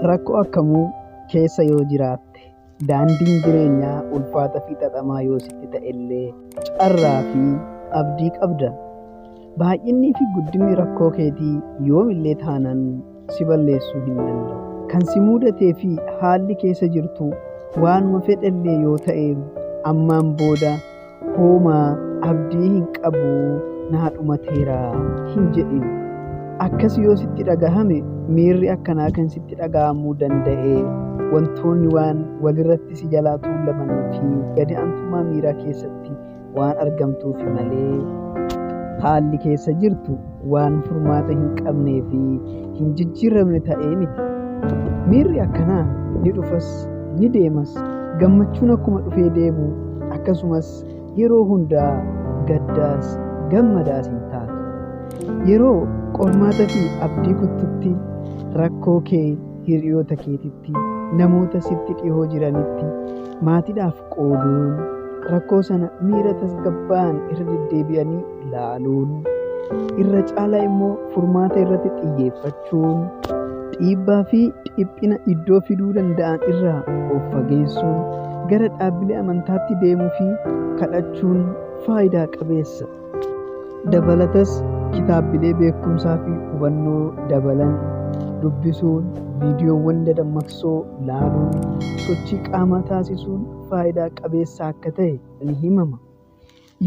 Rakkoo akkamuu keessa yoo jiraatte daandiin jireenyaa ulfaataa fi xaxamaa yoo sitti ta'ellee carraa fi abdii qabda. Baay'inii fi guddinni rakkoo keetii yoomillee taanaan si balleessuu hin danda'u. Kan si mudatee fi haalli keessa jirtu waanuma fedhallee yoo ta'e ammaan booda hoomaa abdii hin qabu naa dhumateera hin jedhin. Akkas yoo sitti dhagahame miirri akkanaa kan sitti dhagahamuu danda'e wantoonni waan walirratti si jalaa tuulamanii fi gadi aantummaa miiraa keessatti waan argamtuuf malee haalli keessa jirtu waan furmaata hin qabnee fi hin jijjiiramne ta'ee miti. Miirri akkanaa ni dhufas ni deemas. Gammachuun akkuma dhufee deemu akkasumas yeroo hundaa gaddaas gammadaas hin taatu. Yeroo qormaata fi abdii kuttutti rakkoo kee hiriyoota keetitti namoota sitti dhiyoo jiranitti maatiidhaaf qooduun rakkoo sana miira tasgabbaa'an irra deddeebi'anii ilaaluun irra caalaa immoo furmaata irratti xiyyeeffachuun dhiibbaa fi dhiphina iddoo fiduu danda'an irraa of fageessuun gara dhaabbilee amantaatti deemuu fi kadhachuun faayidaa qabeessa. Dabalatas kitaabbilee beekumsaa fi hubannoo dabalan dubbisuun, viidiyoowwan dadammaqsoo ilaaluun, sochii qaamaa taasisuun faayidaa qabeessa akka ta'e ni himama.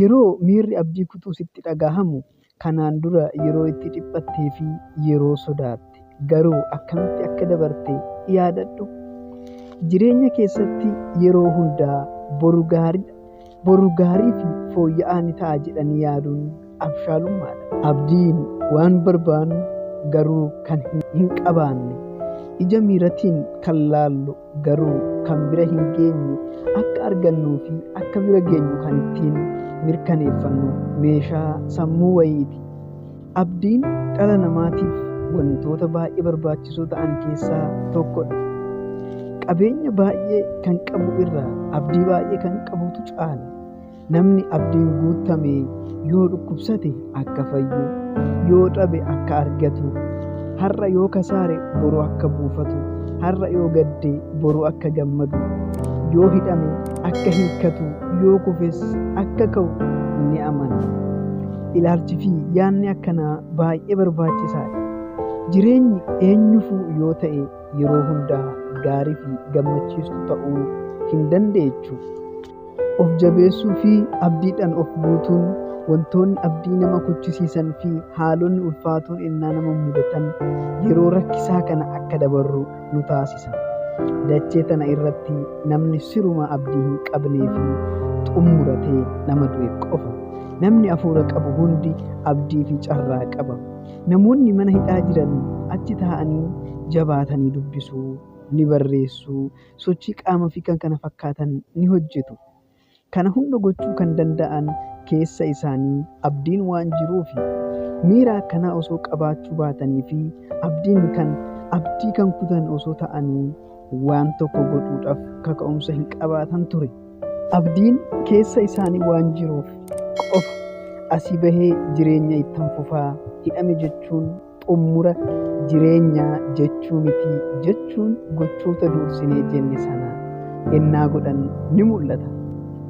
Yeroo miirri abdii kutuu sitti dhagahamu kanaan dura yeroo itti dhiphattee fi yeroo sodaatte garuu akkamitti akka dabarte yaadadhu. Jireenya keessatti yeroo hundaa boru gaarii fi fooyya'aa ni ta'a jedhanii yaaduun abshaalummaadha. Abdiin waan barbaannu garuu kan hin qabaanne, ija miiratiin kan laallu garuu kan bira hin geenye akka argannuu fi akka bira geenyu kan ittiin mirkaneeffannu meeshaa sammuu wayiiti. Abdiin dhala namaatiif wantoota baay'ee barbaachisoo ta'an keessaa tokkodha. Qabeenya baay'ee kan qabu irraa abdii baay'ee kan qabutu caala. Namni abdiin guutame yoo dhukkubsate akka fayyu, yoo dhabe akka argatu, har'a yoo kasaare boru akka buufatu, har'a yoo gadde boru akka gammadu, yoo hidhame akka hiikkatu, yoo kufes akka ka'u ni amana. Ilaalchi fi yaadni akkanaa baay'ee barbaachisaadha. Jireenyi eenyufuu yoo ta'e yeroo hundaa gaarii fi gammachiistu ta'uu hin dandeechu. Of jabeessuu fi abdiidhaan of guutuun wantoonni abdii nama kuchisiisan fi haalonni ulfaatoon innaa nama mudatan yeroo rakkisaa kana akka dabarru nu taasisa. Dachee tana irratti namni siruma abdii hin qabnee fi xumuratee nama du'e qofa. Namni hafuura qabu hundi abdii fi carraa qaba. Namoonni mana hidhaa jiran achi taa'anii jabaatanii dubbisuu, ni barreessuu, sochii qaamaa fi kan kana fakkaatan ni hojjetu. Kana hunda gochuu kan danda'an keessa isaanii abdiin waan jiruufi. Miira akkanaa osoo qabaachuu baatanii fi abdii kan kutan osoo ta'anii waan tokko godhuudhaaf kaka'umsa hin qabaatan ture. Abdiin keessa isaanii waan jiruuf qofa asii bahee jireenya ittan fufaa. Hidhame jechuun xumura jireenyaa jechuu miti jechuun gochoota dursinee jenne sana ennaa godhan ni mul'ata.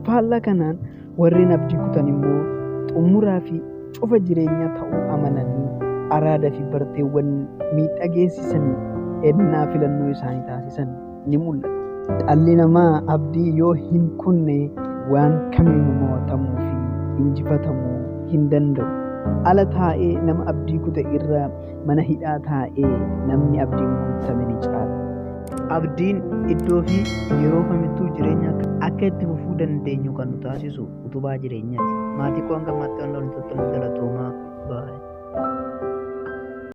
Faallaa kanaan warreen abdii kutan immoo xumuraa fi cufa jireenyaa ta'uu amananii araadaa fi barteewwan miidhageessisan ennaa filannoo isaanii taasisan ni mul'ata. Dhalli namaa abdii yoo hin kunne waan kamiinuu mo'atamuu fi injifatamuu hin danda'u. Ala taa'ee nama abdii kute irraa mana hidhaa taa'ee namni abdiin guutame ni caala. Abdiin iddoo fi yeroo kamittuu jireenya akka itti fufuu dandeenyu kan nu taasisu utubaa jireenyaati. Maatii koo hanga ammaatti waan loltoota nu galatoomaa baay'ee.